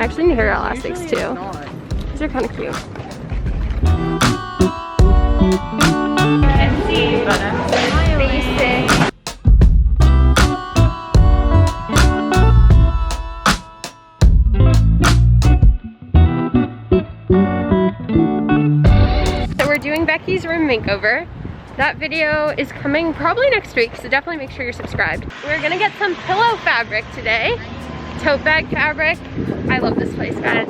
I actually need hair elastics too. These are kind of cute. Can't see, but I'm Basic. So we're doing Becky's room makeover. That video is coming probably next week, so definitely make sure you're subscribed. We're gonna get some pillow fabric today. Tote bag fabric. I love this place, guys.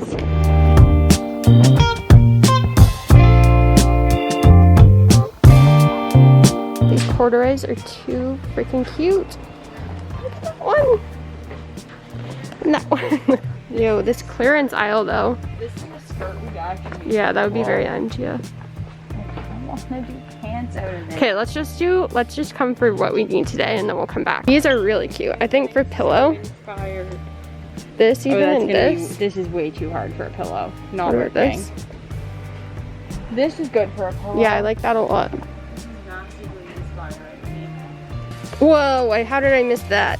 These corduroys are too freaking cute. Look at that one. And that one. Yo, this clearance aisle though. This is a skirt we actually. Yeah, that would be very end, yeah. I want to do pants out of it. Okay, let's just come for what we need today and then we'll come back. These are really cute. I think for pillow. Inspired. This even and this. This is way too hard for a pillow. Not What about working. this? This is good for a pillow. Yeah, I like that a lot. This is massively inspiring. Whoa, wait, how did I miss that?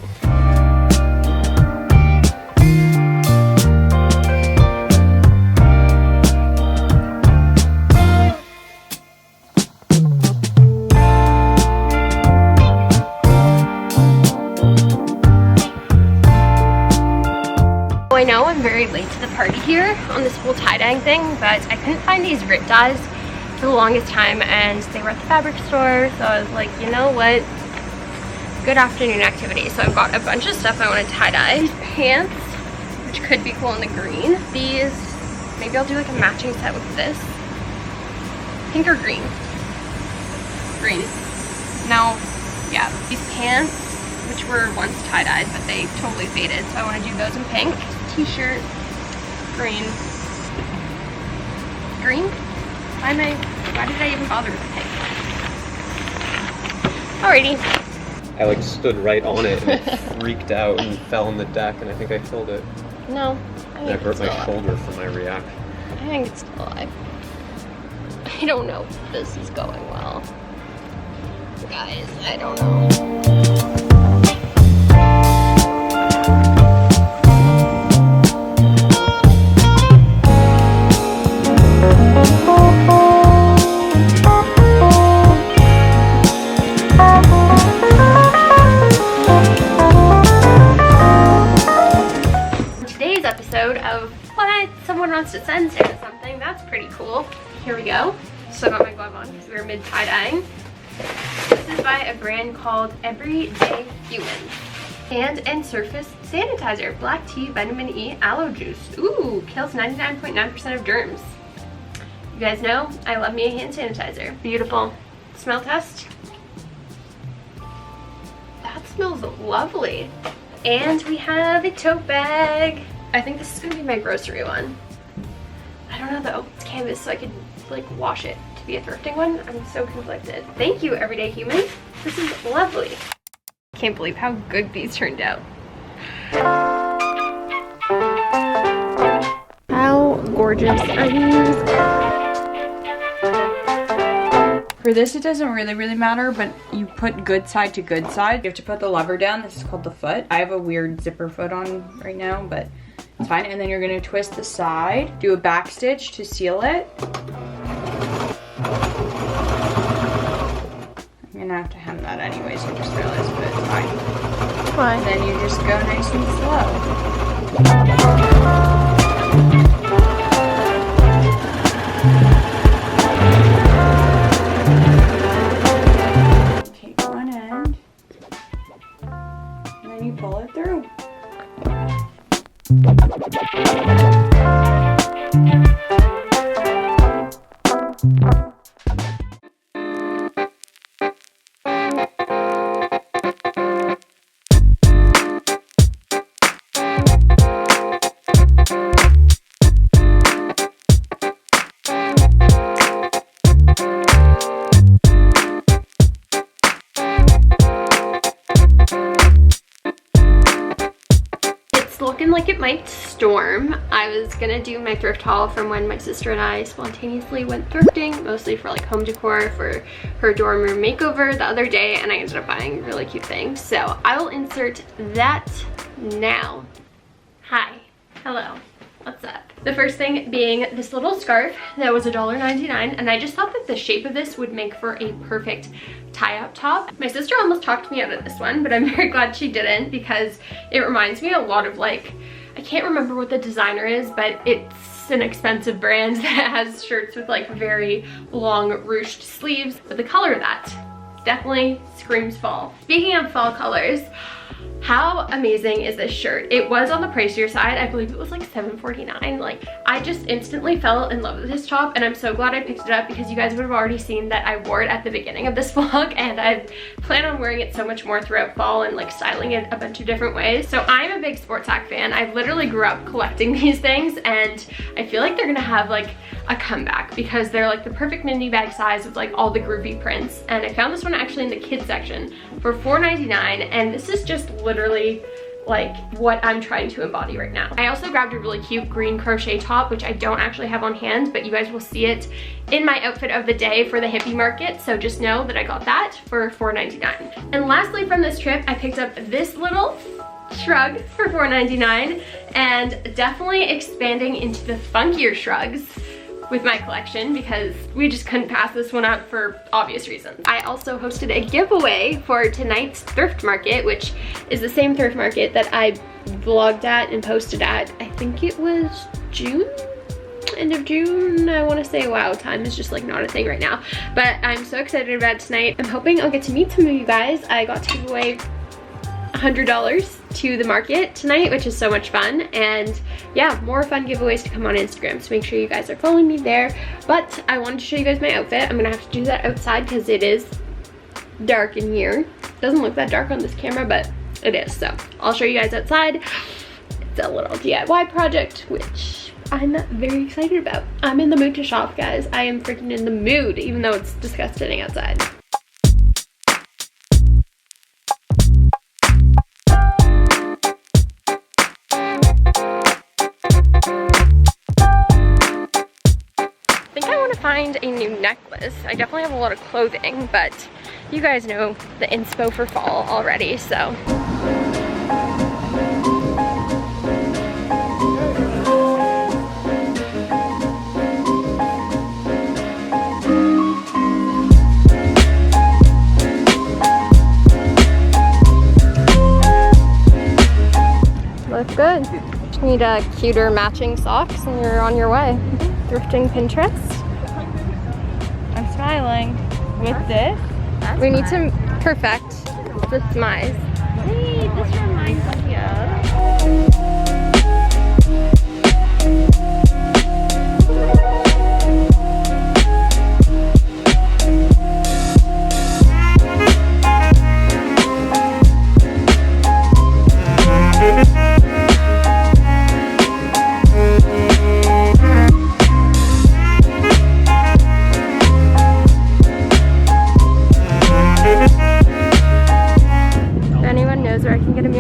I know I'm very late to the party here on this whole tie-dyeing thing, but I couldn't find these rip dyes for the longest time and they were at the fabric store, so I was like, you know what, good afternoon activity. So I've got a bunch of stuff I want to tie-dye. These pants, which could be cool in the green. These, maybe I'll do like a matching set with this. Pink or green? Green. Now, yeah, these pants, which were once tie-dyed, but they totally faded, so I want to do those in pink. T-shirt, green. Green? Why did I even bother with pink? Alrighty. I like stood right on it and it freaked out and fell on the deck and I think I killed it. No. And I hurt my shoulder from my reaction. I think it's still alive. I don't know if this is going well. Guys, I don't know. Of what someone wants to send Sarah something. That's pretty cool. Here we go. Still got my glove on because we were mid tie-dyeing. This is by a brand called Everyday Human. Hand and surface sanitizer, black tea, vitamin E, aloe juice. Ooh, kills 99.9% of germs. You guys know I love me a hand sanitizer. Beautiful. Smell test. That smells lovely. And we have a tote bag. I think this is gonna be my grocery one. I don't know though. It's canvas, so I could like wash it to be a thrifting one. I'm so conflicted. Thank you, Everyday Human. This is lovely. Can't believe how good these turned out. How gorgeous are these? For this, it doesn't really matter, but you put good side to good side. You have to put the lever down. This is called the foot. I have a weird zipper foot on right now, but it's fine. And then you're gonna twist the side, do a back stitch to seal it. I'm gonna have to hem that anyway, so I just realized, but it's fine. Why? And then you just go nice and slow. Pull it through. Looking like it might storm. I was gonna do my thrift haul from when my sister and I spontaneously went thrifting, mostly for like home decor for her dorm room makeover the other day, and I ended up buying really cute things. So I will insert that now. Hi. Hello. What's up? The first thing being this little scarf that was $1.99, and I just thought that the shape of this would make for a perfect tie-up top. My sister almost talked me out of this one, but I'm very glad she didn't because it reminds me a lot of like, I can't remember what the designer is, but it's an expensive brand that has shirts with like very long ruched sleeves, but the color of that definitely screams fall. Speaking of fall colors, how amazing is this shirt? It was on the pricier side. I believe it was like $7.49. Like, I just instantly fell in love with this top, and I'm so glad I picked it up because you guys would have already seen that I wore it at the beginning of this vlog, and I plan on wearing it so much more throughout fall and like styling it a bunch of different ways. So I'm a big sports hack fan. I literally grew up collecting these things, and I feel like they're gonna have like a comeback because they're like the perfect mini bag size with like all the groovy prints. And I found this one actually in the kids section for $4.99, and this is just literally like what I'm trying to embody right now. I also grabbed a really cute green crochet top, which I don't actually have on hand, but you guys will see it in my outfit of the day for the hippie market, so just know that I got that for $4.99. And lastly, from this trip, I picked up this little shrug for $4.99, and definitely expanding into the funkier shrugs with my collection because we just couldn't pass this one up for obvious reasons. I also hosted a giveaway for tonight's thrift market, which is the same thrift market that I vlogged at and posted at, I think it was June? End of June. I want to say, wow, time is just like not a thing right now, but I'm so excited about tonight. I'm hoping I'll get to meet some of you guys. I got to give away $100 to the market tonight, which is so much fun. And yeah, more fun giveaways to come on Instagram, so make sure you guys are following me there. But I wanted to show you guys my outfit. I'm gonna have to do that outside because it is dark in here. It doesn't look that dark on this camera, but it is, so I'll show you guys outside. It's a little DIY project, which I'm very excited about. I'm in the mood to shop, guys. I am freaking in the mood, even though it's disgusting outside. Find a new necklace. I definitely have a lot of clothing, but you guys know the inspo for fall already, so. Look good. Just need a cuter matching socks and you're on your way. Thrifting Pinterest. I'm smiling with this. We need to perfect the smize. Hey, this reminds me of.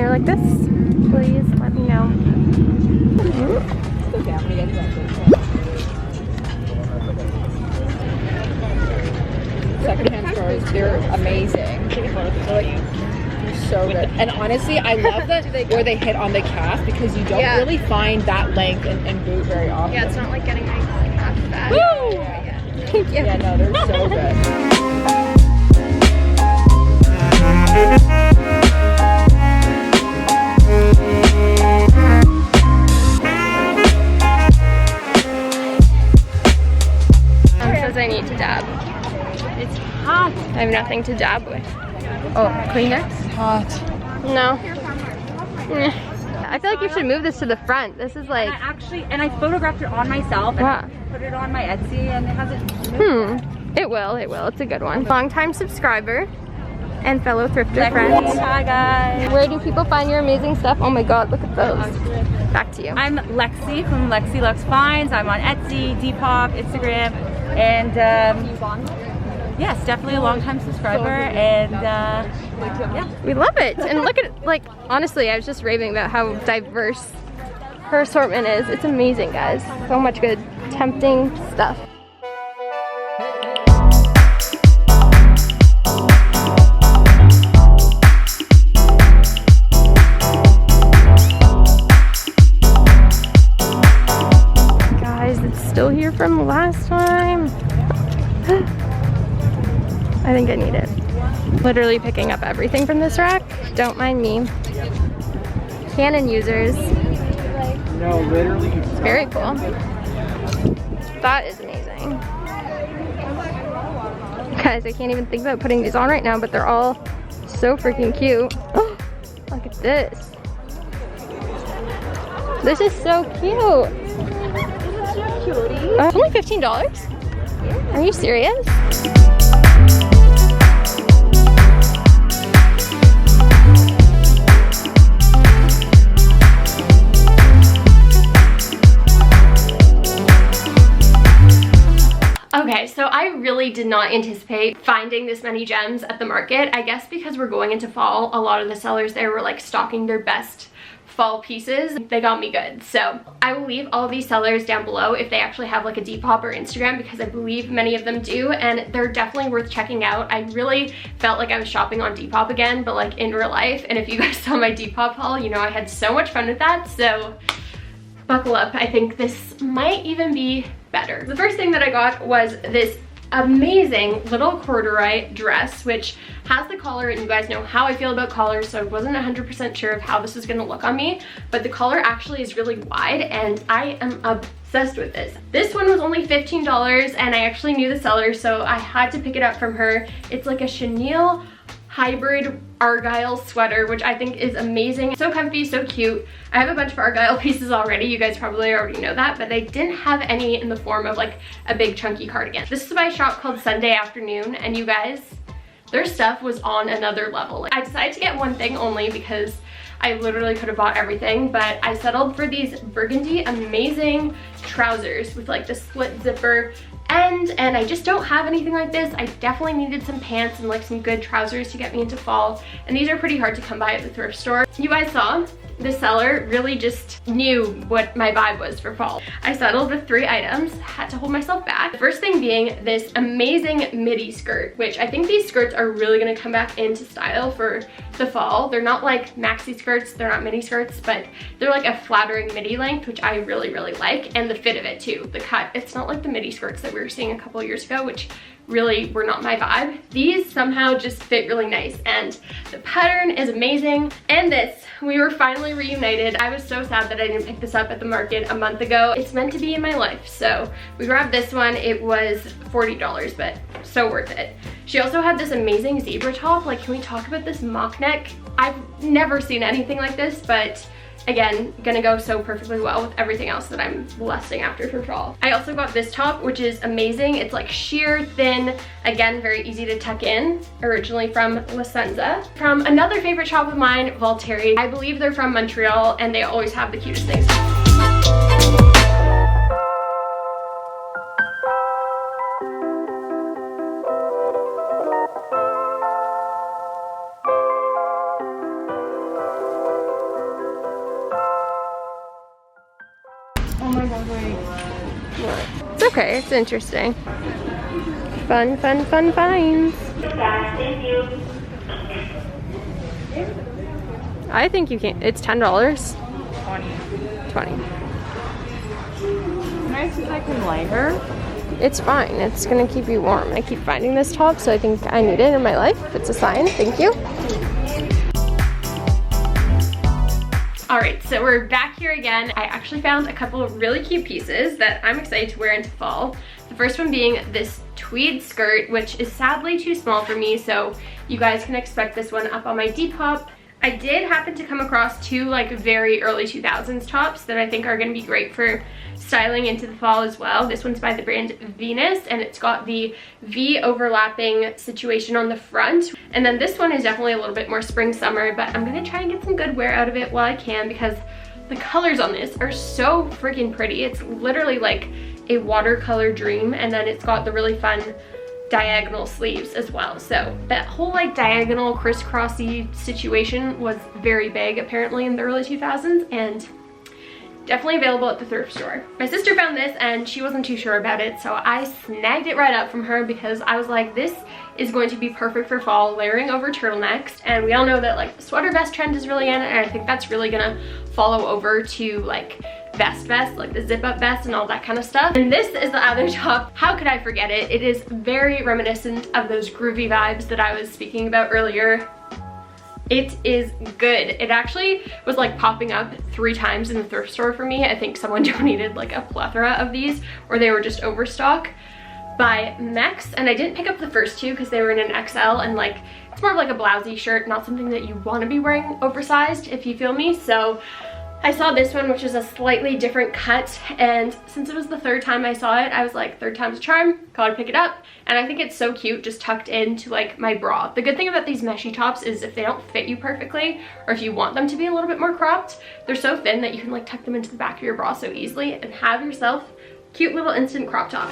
Like this, please let me know. Secondhand stores, they're amazing. They're so good. And honestly, I love where they hit on the calf because you don't really find that length in boot very often. Yeah, it's not like getting my calf fat. Woo! Thank you. Yeah, no, they're so good. I need to dab. It's hot. I have nothing to dab with. Oh, Kleenex? It's hot. No. I feel like you should move this to the front. This is like. And I photographed it on myself and I put it on my Etsy and it hasn't moved. It will. It's a good one. Long-time subscriber and fellow thrifter friends. Hi guys. Where do people find your amazing stuff? Oh my god, look at those. Back to you. I'm Lexi from Lexiluxe Finds. I'm on Etsy, Depop, Instagram, and yes, definitely a long-time subscriber, and yeah. We love it. And look at, like, honestly, I was just raving about how diverse her assortment is. It's amazing, guys. So much good, tempting stuff. from last time. I think I need it. Literally picking up everything from this rack. Don't mind me. Canon users. No, literally. Very cool. That is amazing. Guys, I can't even think about putting these on right now, but they're all so freaking cute. Oh, look at this. This is so cute. It's only $15? Are you serious? Okay, so I really did not anticipate finding this many gems at the market. I guess because we're going into fall, a lot of the sellers there were like stocking their best fall pieces. They got me good. So I will leave all of these sellers down below if they actually have like a Depop or Instagram, because I believe many of them do, and they're definitely worth checking out. I really felt like I was shopping on Depop again, but like in real life. And if you guys saw my Depop haul, you know I had so much fun with that. So buckle up. I think this might even be better. The first thing that I got was this amazing little corduroy dress, which has the collar, and you guys know how I feel about collars, so I wasn't 100% sure of how this was gonna look on me, but the collar actually is really wide and I am obsessed with this. This one was only $15 and I actually knew the seller, so I had to pick it up from her. It's like a chenille hybrid Argyle sweater, which I think is amazing. So comfy, so cute. I have a bunch of Argyle pieces already. You guys probably already know that, but they didn't have any in the form of like a big chunky cardigan. This is by a shop called Sunday Afternoon, and you guys, their stuff was on another level. I decided to get one thing only because I literally could have bought everything, but I settled for these burgundy amazing trousers with like the split zipper end, and I just don't have anything like this. I definitely needed some pants and like some good trousers to get me into fall, and these are pretty hard to come by at the thrift store. You guys saw the seller really just knew what my vibe was for fall. I settled with 3 items, had to hold myself back. The first thing being this amazing midi skirt, which I think these skirts are really gonna come back into style for the fall. They're not like maxi skirts, they're not mini skirts, but they're like a flattering midi length, which I really, really like, and the fit of it too. The cut, it's not like the midi skirts that we were seeing a couple of years ago, which really were not my vibe. These somehow just fit really nice, and the pattern is amazing. And this, we were finally reunited. I was so sad that I didn't pick this up at the market a month ago. It's meant to be in my life, so we grabbed this one. It was $40, but so worth it. She also had this amazing zebra top. Like, can we talk about this mock neck? I've never seen anything like this, but again, gonna go so perfectly well with everything else that I'm lusting after for fall. I also got this top, which is amazing. It's like sheer, thin, again, very easy to tuck in, originally from La Senza. From another favorite shop of mine, Voltaire. I believe they're from Montreal, and they always have the cutest things. It's okay, it's interesting. Fun, fun, fun finds. I think you can. It's $10. 20. Nice as I can lay her. It's fine. It's gonna keep you warm. I keep finding this top, so I think I need it in my life. It's a sign. Thank you. All right, so we're back here again. I actually found a couple of really cute pieces that I'm excited to wear into fall. The first one being this tweed skirt, which is sadly too small for me, so you guys can expect this one up on my Depop. I did happen to come across 2 like very early 2000s tops that I think are gonna be great for styling into the fall as well. This one's by the brand Venus, and it's got the V overlapping situation on the front. And then this one is definitely a little bit more spring summer, but I'm gonna try and get some good wear out of it while I can, because the colors on this are so freaking pretty. It's literally like a watercolor dream, and then it's got the really fun diagonal sleeves as well. So that whole like diagonal crisscrossy situation was very big apparently in the early 2000s, and definitely available at the thrift store. My sister found this and she wasn't too sure about it, so I snagged it right up from her because I was like, this is going to be perfect for fall, layering over turtlenecks. And we all know that like the sweater vest trend is really in, and I think that's really gonna follow over to like vest, like the zip up vest and all that kind of stuff. And this is the other top. How could I forget it? It is very reminiscent of those groovy vibes that I was speaking about earlier. It is good. It actually was like popping up 3 times in the thrift store for me. I think someone donated like a plethora of these, or they were just overstock, by Mex. And I didn't pick up the first 2 because they were in an XL, and like it's more of like a blousey shirt, not something that you want to be wearing oversized, if you feel me. So I saw this one, which is a slightly different cut, and since it was the 3rd time I saw it, I was like, 3rd time's a charm, gotta pick it up. And I think it's so cute, just tucked into like my bra. The good thing about these meshy tops is if they don't fit you perfectly, or if you want them to be a little bit more cropped, they're so thin that you can like tuck them into the back of your bra so easily and have yourself a cute little instant crop top.